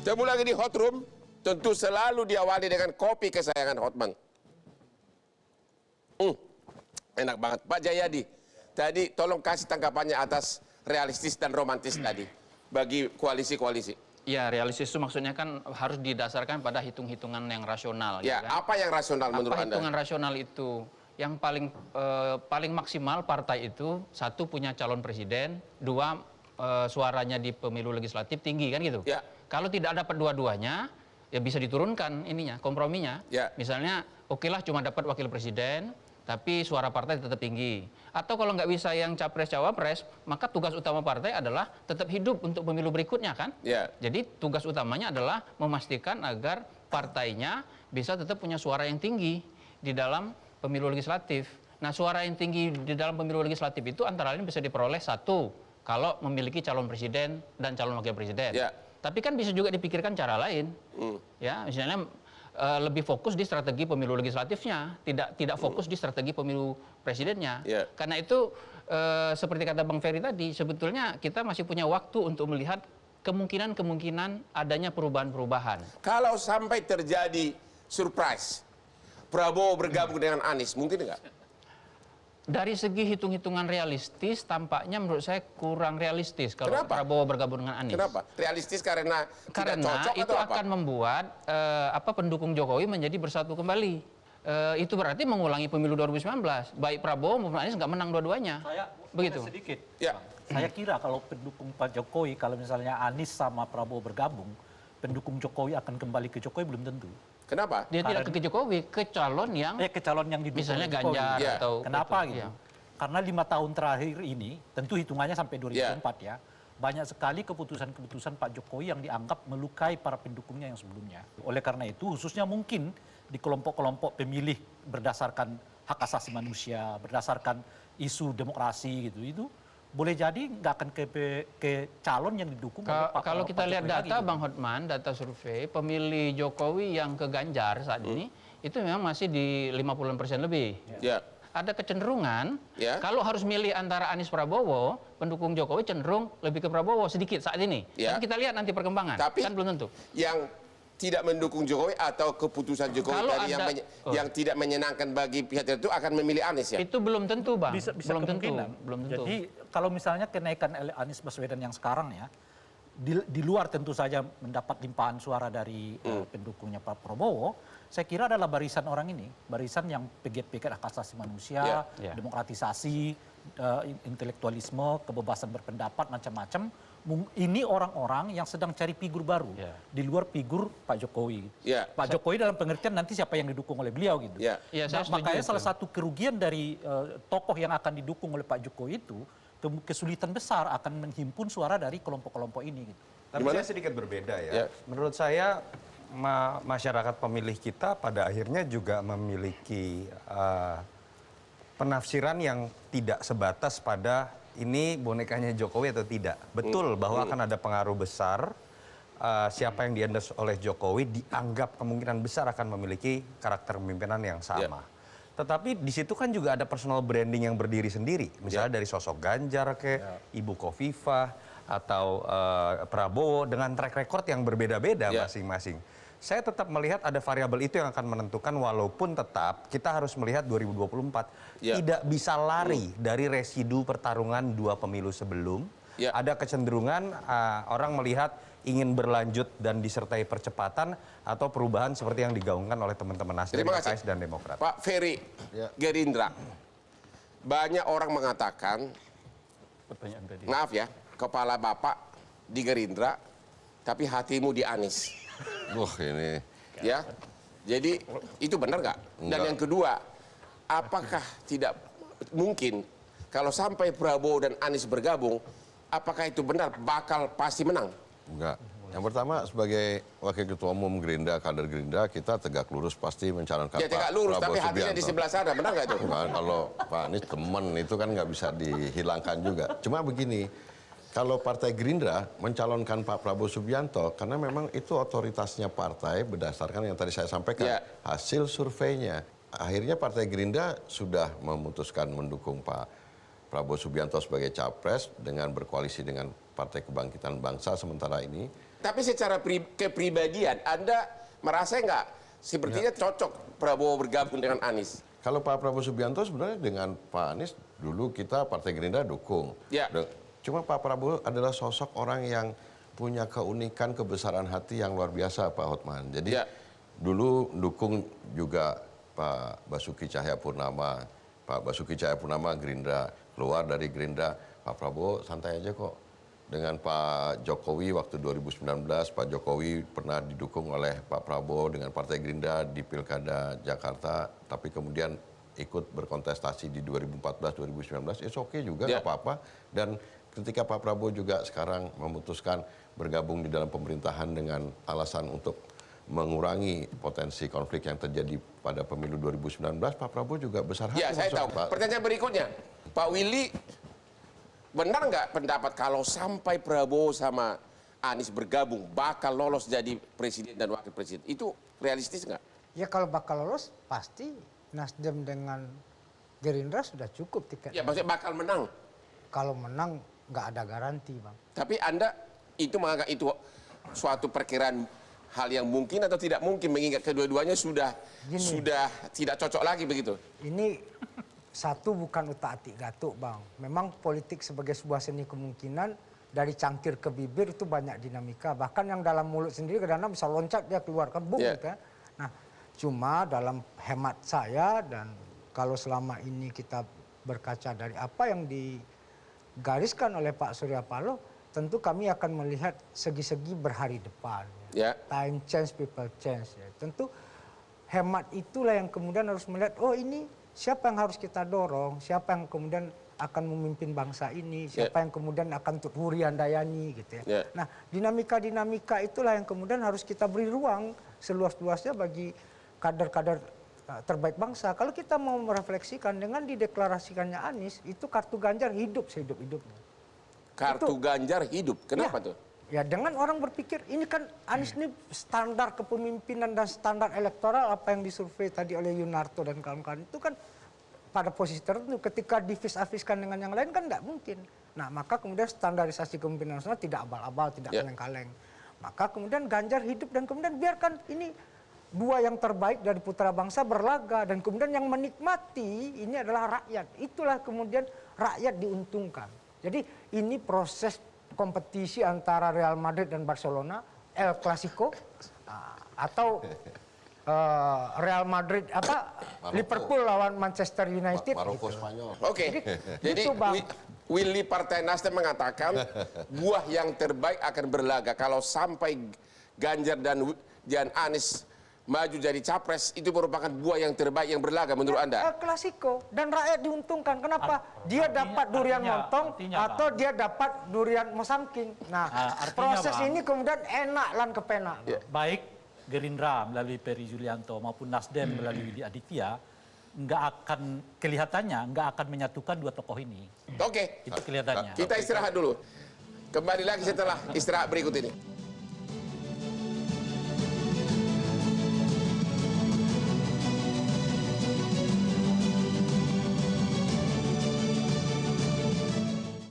Temu lagi di hot room, tentu selalu diawali dengan kopi kesayangan Hotman. Enak banget. Pak Jayadi, tadi tolong kasih tanggapannya atas realistis dan romantis tadi bagi koalisi-koalisi. Ya, realistis itu maksudnya kan harus didasarkan pada hitung-hitungan yang rasional. Ya, gitu kan? apa yang rasional menurut Anda? Hitungan rasional itu? Yang paling maksimal partai itu, satu punya calon presiden, dua suaranya di pemilu legislatif tinggi kan gitu. Ya. Kalau tidak dapat dua-duanya, ya bisa diturunkan ininya, komprominya. Ya. Misalnya, okelah cuma dapat wakil presiden, tapi suara partai tetap tinggi. Atau kalau nggak bisa yang capres-cawapres, maka tugas utama partai adalah tetap hidup untuk pemilu berikutnya kan. Ya. Jadi tugas utamanya adalah memastikan agar partainya bisa tetap punya suara yang tinggi di dalam pemilu legislatif. Nah, suara yang tinggi di dalam pemilu legislatif itu antara lain bisa diperoleh satu, kalau memiliki calon presiden dan calon wakil presiden. Ya. Tapi kan bisa juga dipikirkan cara lain. Ya, misalnya lebih fokus di strategi pemilu legislatifnya, tidak fokus di strategi pemilu presidennya. Yeah. Karena itu seperti kata Bang Ferry tadi, sebetulnya kita masih punya waktu untuk melihat kemungkinan adanya perubahan-perubahan. Kalau sampai terjadi surprise, Prabowo bergabung dengan Anies, mungkin nggak? Dari segi hitung-hitungan realistis, tampaknya menurut saya kurang realistis kalau Kenapa? Prabowo bergabung dengan Anies. Kenapa? Realistis karena tidak cocok itu atau apa? akan membuat pendukung Jokowi menjadi bersatu kembali. Itu berarti mengulangi pemilu 2019. Baik Prabowo maupun Anies nggak menang dua-duanya. Saya begitu. Sedikit. Ya. Saya kira kalau pendukung Pak Jokowi, kalau misalnya Anies sama Prabowo bergabung, pendukung Jokowi akan kembali ke Jokowi belum tentu. Kenapa? Dia tidak ke Jokowi, ke calon yang ke calon yang didukung misalnya Jokowi. Ganjar Ya. atau Kenapa itu, gitu? ya. Karena 5 tahun terakhir ini, tentu hitungannya sampai 2004 ya, banyak sekali keputusan-keputusan Pak Jokowi yang dianggap melukai para pendukungnya yang sebelumnya. Oleh karena itu, khususnya mungkin di kelompok-kelompok pemilih berdasarkan hak asasi manusia, berdasarkan isu demokrasi gitu, itu boleh jadi nggak akan ke calon yang didukung oleh Pak Kalau kita Pak lihat Jokowi data lagi, gitu. Bang Hotman, data survei, pemilih Jokowi yang ke Ganjar saat ini, itu memang masih di 50% lebih. Ya. Ada kecenderungan, Ya. kalau harus milih antara Anies Prabowo, pendukung Jokowi cenderung lebih ke Prabowo sedikit saat ini. Ya. Tapi kita lihat nanti perkembangan, Tapi kan belum tentu. yang tidak mendukung Jokowi atau keputusan Jokowi Kalau tadi yang tidak menyenangkan bagi pihak tertentu akan memilih Anies ya? Itu belum tentu, Bang. Bisa belum tentu. kemungkinan. Belum tentu. Jadi kalau misalnya kenaikan Anies Baswedan yang sekarang ya, di luar tentu saja mendapat limpahan suara dari pendukungnya Pak Prabowo, saya kira adalah barisan orang ini, barisan yang pegiat-pegiat hak asasi manusia, Ya. demokratisasi, intelektualisme, kebebasan berpendapat, macam-macam. Ini orang-orang yang sedang cari figur baru Ya. di luar figur Pak Jokowi. Ya. Pak Jokowi dalam pengertian nanti siapa yang didukung oleh beliau gitu. Ya. Ya, saya setuju Makanya itu. salah satu kerugian dari tokoh yang akan didukung oleh Pak Jokowi itu kesulitan besar akan menghimpun suara dari kelompok-kelompok ini. Gitu. Tapi Gimana? saya sedikit berbeda ya. Ya. Menurut saya masyarakat pemilih kita pada akhirnya juga memiliki penafsiran yang tidak sebatas pada ini bonekanya Jokowi atau tidak. Betul bahwa akan ada pengaruh besar siapa yang di-endorse oleh Jokowi dianggap kemungkinan besar akan memiliki karakter pemimpinan yang sama. Tetapi di situ kan juga ada personal branding yang berdiri sendiri. Misalnya dari sosok Ganjar Ibu Khofifah atau Prabowo dengan track record yang berbeda-beda masing-masing. Saya tetap melihat ada variabel itu yang akan menentukan walaupun tetap kita harus melihat 2024 tidak bisa lari dari residu pertarungan dua pemilu sebelum. Ada kecenderungan orang melihat ingin berlanjut dan disertai percepatan atau perubahan seperti yang digaungkan oleh teman-teman Nasdem, PKS dan Demokrat. Pak Ferry, Gerindra, banyak orang mengatakan, maaf ya, kepala Bapak di Gerindra, tapi hatimu di Anies. Ini. Ya, jadi itu benar nggak? Dan yang kedua, apakah tidak mungkin kalau sampai Prabowo dan Anies bergabung, apakah itu benar bakal pasti menang? Enggak. Yang pertama sebagai Wakil Ketua Umum Gerindra, kader Gerindra, kita tegak lurus pasti mencalonkan Ya tegak lurus, Prabowo tapi hatinya di Subianto. sebelah sana, benar nggak itu? Bukan, kalau Pak Anies teman itu kan nggak bisa dihilangkan juga. Cuma begini, kalau Partai Gerindra mencalonkan Pak Prabowo Subianto, karena memang itu otoritasnya partai berdasarkan yang tadi saya sampaikan, hasil surveinya. Akhirnya Partai Gerindra sudah memutuskan mendukung Pak Prabowo Subianto sebagai capres dengan berkoalisi dengan Partai Kebangkitan Bangsa sementara ini. Tapi secara kepribadian, Anda merasa nggak sepertinya cocok Prabowo bergabung dengan Anies? Kalau Pak Prabowo Subianto sebenarnya dengan Pak Anies dulu kita Partai Gerindra dukung. Ya. Cuma Pak Prabowo adalah sosok orang yang punya keunikan kebesaran hati yang luar biasa Pak Hotman. Jadi dulu dukung juga Pak Basuki Cahayapurnama. Pak Basuki Cahayapurnama Gerindra, keluar dari Gerindra, Pak Prabowo santai aja kok. Dengan Pak Jokowi waktu 2019, Pak Jokowi pernah didukung oleh Pak Prabowo dengan Partai Gerindra di Pilkada Jakarta, tapi kemudian ikut berkontestasi di 2014-2019, it's okay juga, nggak apa-apa. Dan ketika Pak Prabowo juga sekarang memutuskan bergabung di dalam pemerintahan dengan alasan untuk mengurangi potensi konflik yang terjadi pada pemilu 2019, Pak Prabowo juga besar hati. Ya, saya tahu. Pertanyaan berikutnya, Pak Willy, benar nggak pendapat kalau sampai Prabowo sama Anies bergabung bakal lolos jadi presiden dan wakil presiden? Itu realistis nggak? Ya kalau bakal lolos pasti Nasdem dengan Gerindra sudah cukup tiket. Ya maksudnya bakal menang. Kalau menang nggak ada garansi, Bang. Tapi Anda itu menganggap itu suatu perkiraan hal yang mungkin atau tidak mungkin mengingat kedua-duanya sudah tidak cocok lagi begitu? Ini satu bukan utak-atik gatuk, Bang. Memang politik sebagai sebuah seni kemungkinan dari cangkir ke bibir itu banyak dinamika. Bahkan yang dalam mulut sendiri kadang-kadang bisa loncat dia keluarkan bung gitu ya. Nah, cuma dalam hemat saya dan kalau selama ini kita berkaca dari apa yang digariskan oleh Pak Surya Paloh, tentu kami akan melihat segi-segi berhari depan. Ya. Time change, people change. Ya. Tentu hemat itulah yang kemudian harus melihat, oh ini siapa yang harus kita dorong, siapa yang kemudian akan memimpin bangsa ini, siapa yang kemudian akan Wuri Handayani gitu ya. Nah, dinamika-dinamika itulah yang kemudian harus kita beri ruang seluas-luasnya bagi kader-kader terbaik bangsa. Kalau kita mau merefleksikan dengan dideklarasikannya Anies, itu kartu Ganjar hidup sehidup-hidupnya. Kartu Ganjar hidup, kenapa tuh? Ya dengan orang berpikir, ini kan Anies ini standar kepemimpinan dan standar elektoral apa yang disurvei tadi oleh Yunarto dan kawan-kawan itu kan pada posisi tertentu. Ketika divis-aviskan dengan yang lain kan nggak mungkin. Nah maka kemudian standarisasi kepemimpinan nasional tidak abal-abal, tidak kaleng-kaleng. Maka kemudian Ganjar hidup dan kemudian biarkan ini dua yang terbaik dari putra bangsa berlaga. Dan kemudian yang menikmati ini adalah rakyat. Itulah kemudian rakyat diuntungkan. Jadi ini proses kompetisi antara Real Madrid dan Barcelona, El Clasico, atau Real Madrid Liverpool lawan Manchester United. Maroko Spanyol. Oke. Jadi Willy Partai Nasdem mengatakan buah yang terbaik akan berlaga kalau sampai Ganjar dan Anies maju jadi capres, itu merupakan buah yang terbaik yang berlaga menurut Anda? El Clasico, dan rakyat diuntungkan. Kenapa? Dia dapat durian montong atau dia dapat durian mosangking. Nah, proses ini kemudian enak lan kepenak. Baik Gerindra melalui Peri Julianto maupun Nasdem melalui Willy Aditya kelihatannya nggak akan menyatukan dua tokoh ini. Oke. Itu kelihatannya. Kita istirahat dulu. Kembali lagi setelah istirahat berikut ini.